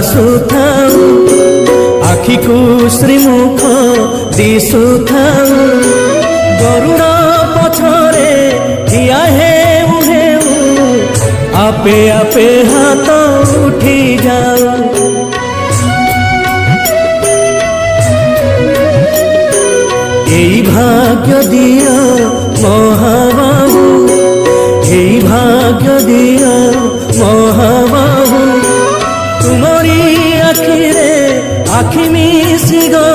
ଆସୁଥାଉ ଆଖିକୁ ଶ୍ରୀମୁଖ ଦିଶୁଥାଉ ଗରୁଡ଼ ପଛରେ ଠିଆ ହେଉ ହେଉ ଆପେ ଆପେ ହାତ ଉଠି ଯାଉ। এই ভাগ্য দিও মহাবাহু, এই ভাগ্য দিও মহাবাহু, তুমরি আখিরে আখি মিশি গো